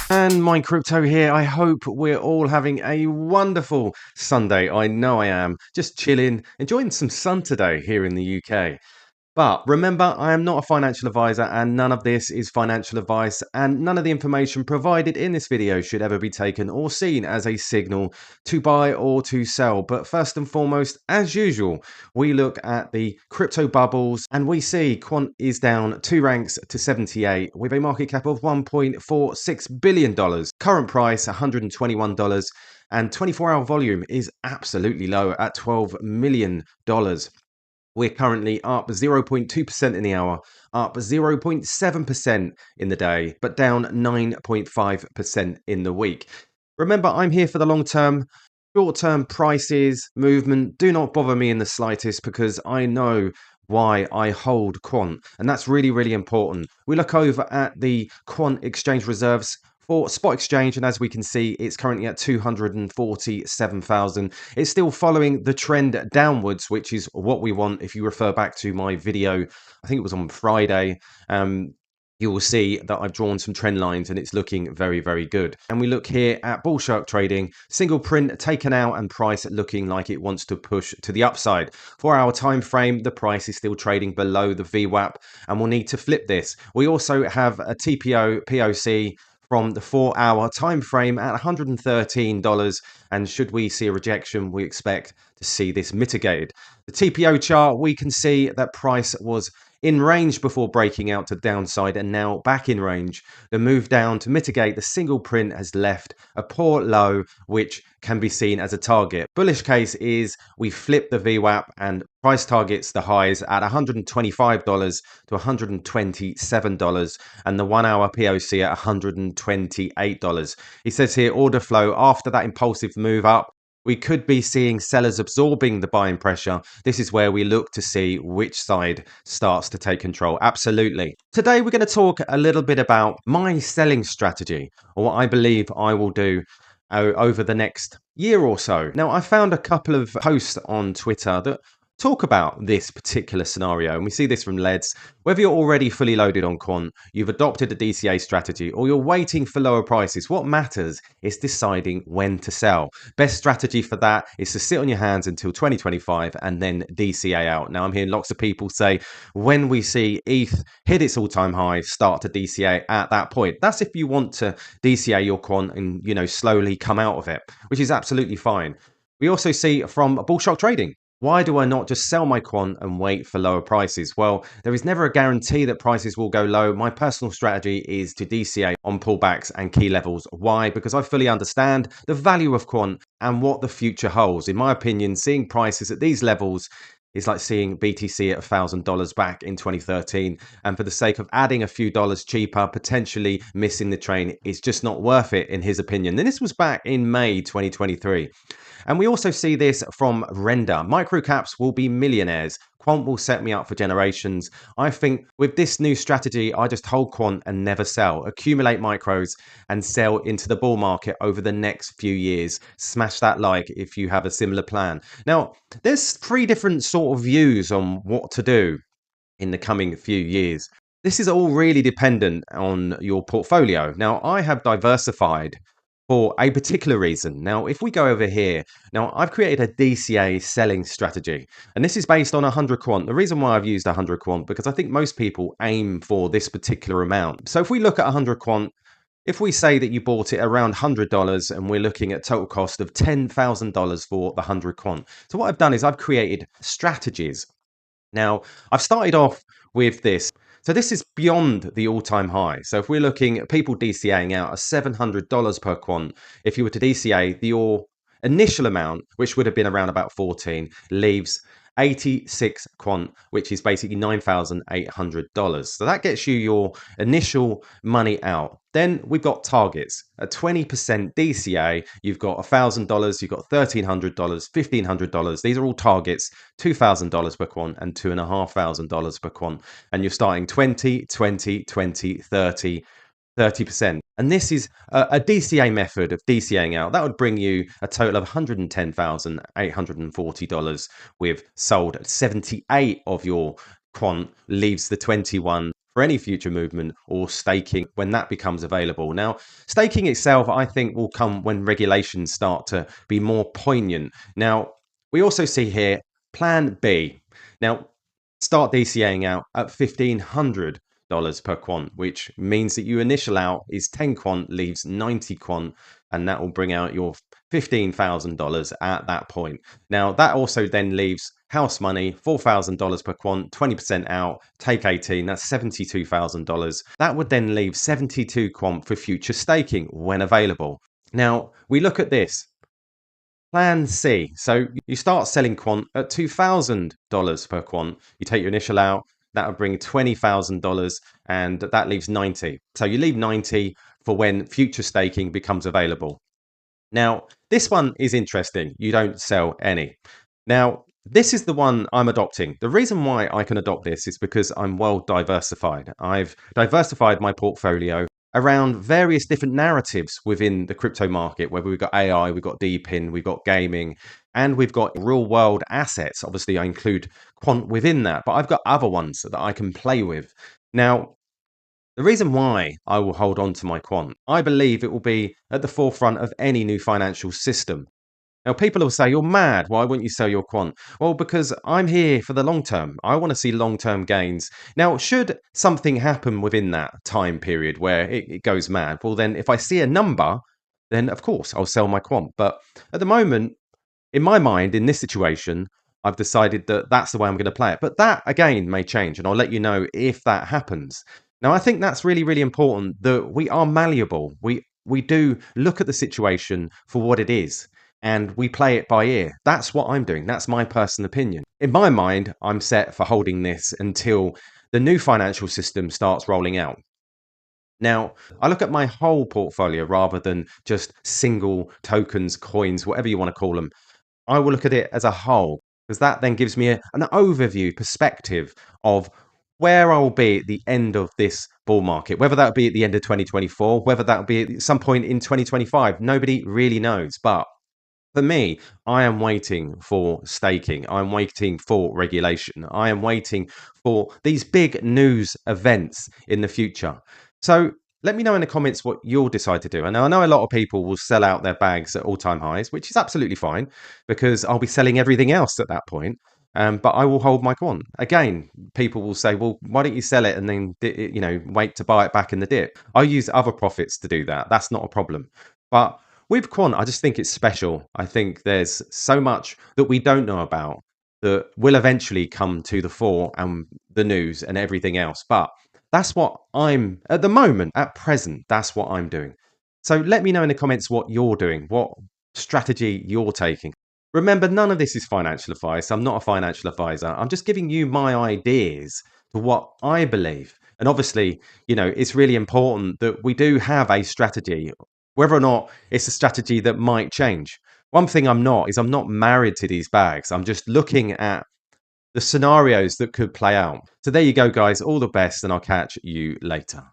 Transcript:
And Mind Crypto here. I hope we're all having a wonderful Sunday. I know I am. Just chilling, enjoying some sun today here in the UK. But remember, I am not a financial advisor and none of this is financial advice, and none of the information provided in this video should ever be taken or seen as a signal to buy or to sell. But first and foremost, as usual, we look at the crypto bubbles and we see Quant is down 2 ranks to 78 with a market cap of $1.46 billion. Current price $121 and 24-hour volume is absolutely low at $12 million. We're currently up 0.2% in the hour, up 0.7% in the day, but down 9.5% in the week. Remember, I'm here for the long term. Short-term prices, movement do not bother me in the slightest because I know why I hold Quant, and that's really, really important. We look over at the Quant exchange reserves for spot exchange, and as we can see, it's currently at 247,000. It's still following the trend downwards, which is what we want. If you refer back to my video, I think it was on Friday, you will see that I've drawn some trend lines and it's looking very, very good. And we look here at bull shark trading, single print taken out and price looking like it wants to push to the upside. 4-hour time frame, the price is still trading below the VWAP and we'll need to flip this. We also have a TPO POC from the 4-hour time frame at $113, and should we see a rejection, we expect to see this mitigated. The TPO chart, we can see that price was in range before breaking out to downside and now back in range. The move down to mitigate the single print has left a poor low, which can be seen as a target. Bullish case is we flip the VWAP and price targets the highs at $125 to $127 and the 1-hour POC at $128. He says here order flow after that impulsive move up. We could be seeing sellers absorbing the buying pressure. This is where we look to see which side starts to take control. Absolutely. Today, we're going to talk a little bit about my selling strategy, or what I believe I will do over the next year or so. Now, I found a couple of posts on Twitter that talk about this particular scenario, and we see this from Leds. Whether you're already fully loaded on Quant, you've adopted a DCA strategy, or you're waiting for lower prices, what matters is deciding when to sell. Best strategy for that is to sit on your hands until 2025 and then DCA out. Now, I'm hearing lots of people say when we see ETH hit its all-time high, start to DCA at that point. That's if you want to DCA your Quant and, slowly come out of it, which is absolutely fine. We also see from bull shark trading. Why do I not just sell my Quant and wait for lower prices? Well, there is never a guarantee that prices will go low. My personal strategy is to DCA on pullbacks and key levels. Why? Because I fully understand the value of Quant and what the future holds. In my opinion, seeing prices at these levels is like seeing BTC at $1,000 back in 2013. And for the sake of adding a few dollars cheaper, potentially missing the train is just not worth it, in his opinion. And this was back in May 2023. And we also see this from Render. Microcaps will be millionaires. Quant will set me up for generations. I think with this new strategy, I just hold Quant and never sell. Accumulate micros and sell into the bull market over the next few years. Smash that like if you have a similar plan. Now, there's 3 different sort of views on what to do in the coming few years. This is all really dependent on your portfolio. Now, I have diversified for a particular reason. Now, if we go over here, now I've created a DCA selling strategy, and this is based on 100 Quant. The reason why I've used 100 Quant, because I think most people aim for this particular amount. So if we look at 100 Quant, if we say that you bought it around $100 and we're looking at total cost of $10,000 for the 100 Quant. So what I've done is I've created strategies. Now, I've started off with this. So this is beyond the all-time high. So if we're looking at people DCAing out at $700 per Quant, if you were to DCA, your initial amount, which would have been around about 14, leaves 86 Quant, which is basically $9,800. So that gets you your initial money out. Then we've got targets. A 20% DCA, you've got $1,000, you've got $1,300, $1,500. These are all targets, $2,000 per Quant and $2,500 per Quant. And you're starting 20, 20, 20, 30, 30%. And this is a DCA method of DCAing out. That would bring you a total of $110,840 with sold 78 of your Quant, leaves the 21 for any future movement or staking when that becomes available. Now, staking itself, I think, will come when regulations start to be more poignant. Now, we also see here Plan B. Now, start DCAing out at $1,500 per quant, which means that you initial out is 10 quant, leaves 90 quant, and that will bring out your $15,000 at that point. Now, that also then leaves house money, $4,000 per quant, 20% out, take 18, that's $72,000. That would then leave 72 quant for future staking when available. Now, we look at this. Plan C. So you start selling quant at $2,000 per quant. You take your initial out, that would bring $20,000 and that leaves 90. So you leave 90 for when future staking becomes available. Now, this one is interesting. You don't sell any. Now, this is the one I'm adopting. The reason why I can adopt this is because I'm well diversified. I've diversified my portfolio around various different narratives within the crypto market, whether we've got AI, we've got DePIN, we've got gaming, and we've got real world assets. Obviously, I include quant within that, but I've got other ones that I can play with. Now, the reason why I will hold on to my quant, I believe it will be at the forefront of any new financial system. Now, people will say, you're mad. Why wouldn't you sell your quant? Well, because I'm here for the long term. I want to see long term gains. Now, should something happen within that time period where it goes mad, well, then if I see a number, then of course I'll sell my quant. But at the moment, in my mind, in this situation, I've decided that that's the way I'm going to play it. But that again may change, and I'll let you know if that happens. Now, I think that's really, really important that we are malleable. We do look at the situation for what it is, and we play it by ear. That's what I'm doing. That's my personal opinion. In my mind, I'm set for holding this until the new financial system starts rolling out. Now, I look at my whole portfolio rather than just single tokens, coins, whatever you want to call them. I will look at it as a whole because that then gives me an overview perspective of where I will be at the end of this bull market, whether that be at the end of 2024, whether that will be at some point in 2025. Nobody really knows. But for me, I am waiting for staking. I'm waiting for regulation. I am waiting for these big news events in the future. So let me know in the comments what you'll decide to do. And I know a lot of people will sell out their bags at all-time highs, which is absolutely fine because I'll be selling everything else at that point. But I will hold my quant. Again, people will say, well, why don't you sell it and then, wait to buy it back in the dip? I'll use other profits to do that. That's not a problem. But with quant, I just think it's special. I think there's so much that we don't know about that will eventually come to the fore and the news and everything else. But that's what I'm at the moment, at present, that's what I'm doing. So let me know in the comments what you're doing, what strategy you're taking. Remember, none of this is financial advice. I'm not a financial advisor. I'm just giving you my ideas to what I believe. And obviously, it's really important that we do have a strategy, whether or not it's a strategy that might change. One thing I'm not is I'm not married to these bags. I'm just looking at the scenarios that could play out. So there you go, guys. All the best, and I'll catch you later.